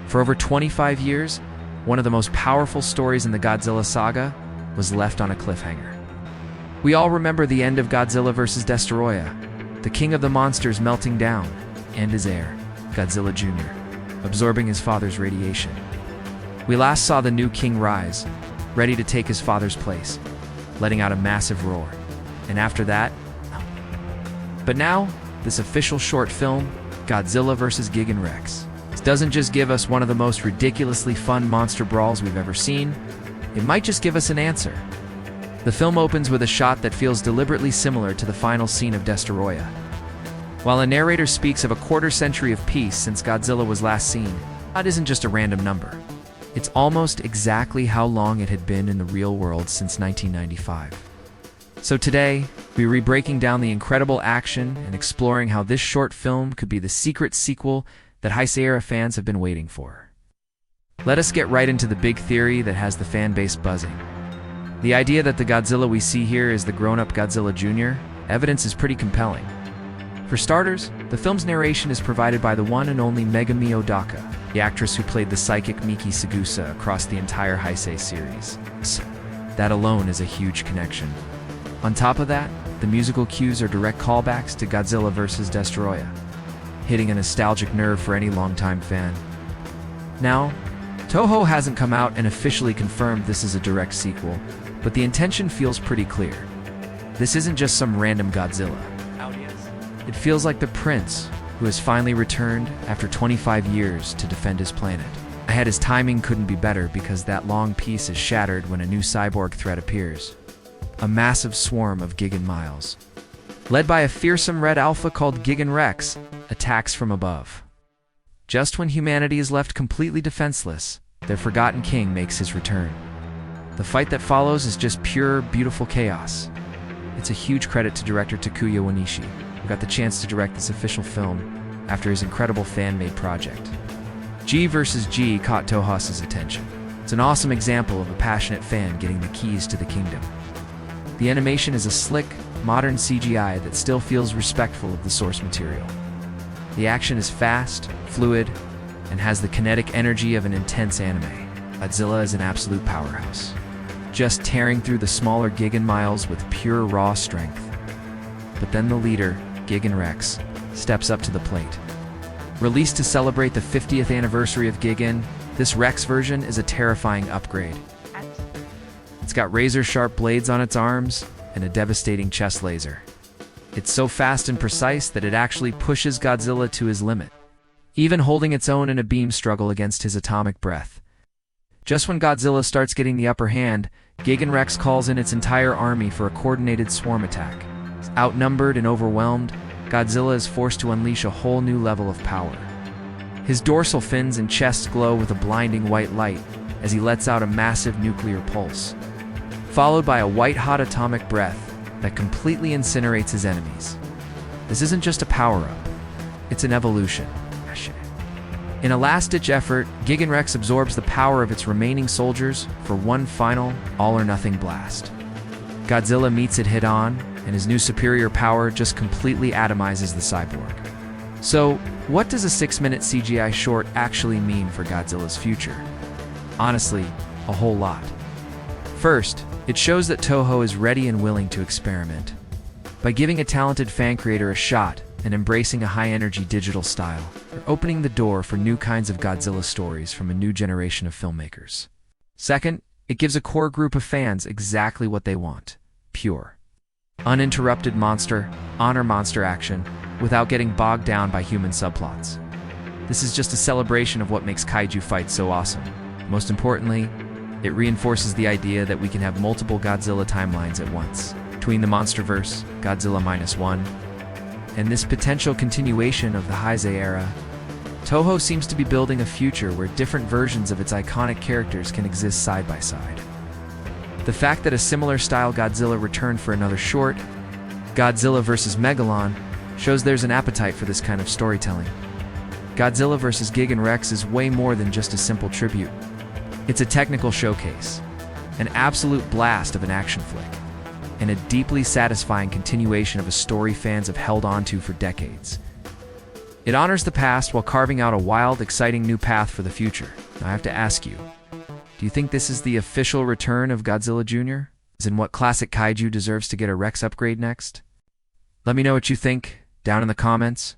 For over 25 years, one of the most powerful stories in the Godzilla saga was left on a cliffhanger. We all remember the end of Godzilla vs. Destoroyah, the king of the monsters melting down, and his heir, Godzilla Jr., absorbing his father's radiation. We last saw the new king rise, ready to take his father's place, letting out a massive roar. And after that, no. But now, this official short film, Godzilla vs. Gigan Rex, doesn't just give us one of the most ridiculously fun monster brawls we've ever seen, it might just give us an answer. The film opens with a shot that feels deliberately similar to the final scene of Destoroyah. While a narrator speaks of a quarter-century of peace since Godzilla was last seen, that isn't just a random number. It's almost exactly how long it had been in the real world since 1995. So today, we'll be breaking down the incredible action and exploring how this short film could be the secret sequel that Heisei-era fans have been waiting for. Let us get right into the big theory that has the fan base buzzing. The idea that the Godzilla we see here is the grown-up Godzilla Jr., evidence is pretty compelling. For starters, the film's narration is provided by the one and only Megumi Odaka, the actress who played the psychic Miki Sagusa across the entire Heisei series. That alone is a huge connection. On top of that, the musical cues are direct callbacks to Godzilla vs. Destoroyah, hitting a nostalgic nerve for any longtime fan. Now, Toho hasn't come out and officially confirmed this is a direct sequel, but the intention feels pretty clear. This isn't just some random Godzilla. It feels like the prince, who has finally returned after 25 years to defend his planet. His timing couldn't be better because that long piece is shattered when a new cyborg threat appears. A massive swarm of Gigan Miles, led by a fearsome red alpha called Gigan Rex, attacks from above. Just when humanity is left completely defenseless, their forgotten king makes his return. The fight that follows is just pure, beautiful chaos. It's a huge credit to director Takuya Wanishi, who got the chance to direct this official film after his incredible fan-made project. G vs. G caught Toho's attention. It's an awesome example of a passionate fan getting the keys to the kingdom. The animation is a slick, modern CGI that still feels respectful of the source material. The action is fast, fluid, and has the kinetic energy of an intense anime. Godzilla is an absolute powerhouse, just tearing through the smaller Gigan Miles with pure raw strength. But then the leader, Gigan Rex, steps up to the plate. Released to celebrate the 50th anniversary of Gigan, this Rex version is a terrifying upgrade. It's got razor-sharp blades on its arms and a devastating chest laser. It's so fast and precise that it actually pushes Godzilla to his limit, even holding its own in a beam struggle against his atomic breath. Just when Godzilla starts getting the upper hand, Gigan Rex calls in its entire army for a coordinated swarm attack. Outnumbered and overwhelmed, Godzilla is forced to unleash a whole new level of power. His dorsal fins and chest glow with a blinding white light as he lets out a massive nuclear pulse, followed by a white-hot atomic breath that completely incinerates his enemies. This isn't just a power-up, it's an evolution. In a last-ditch effort, Gigan Rex absorbs the power of its remaining soldiers for one final, all-or-nothing blast. Godzilla meets it head-on, and his new superior power just completely atomizes the cyborg. So, what does a 6-minute CGI short actually mean for Godzilla's future? Honestly, a whole lot. First, it shows that Toho is ready and willing to experiment. By giving a talented fan creator a shot and embracing a high-energy digital style, they're opening the door for new kinds of Godzilla stories from a new generation of filmmakers. Second, it gives a core group of fans exactly what they want: pure, uninterrupted monster, honor monster action, without getting bogged down by human subplots. This is just a celebration of what makes kaiju fights so awesome. Most importantly, it reinforces the idea that we can have multiple Godzilla timelines at once, between the MonsterVerse, Godzilla -1, and this potential continuation of the Heisei era. Toho seems to be building a future where different versions of its iconic characters can exist side by side. The fact that a similar style Godzilla returned for another short, Godzilla vs. Megalon, shows there's an appetite for this kind of storytelling. Godzilla vs. Gigan Rex is way more than just a simple tribute. It's a technical showcase, an absolute blast of an action flick, and a deeply satisfying continuation of a story fans have held on to for decades. It honors the past while carving out a wild, exciting new path for the future. Now, I have to ask you, do you think this is the official return of Godzilla Jr? As in, what classic kaiju deserves to get a Rex upgrade next? Let me know what you think down in the comments.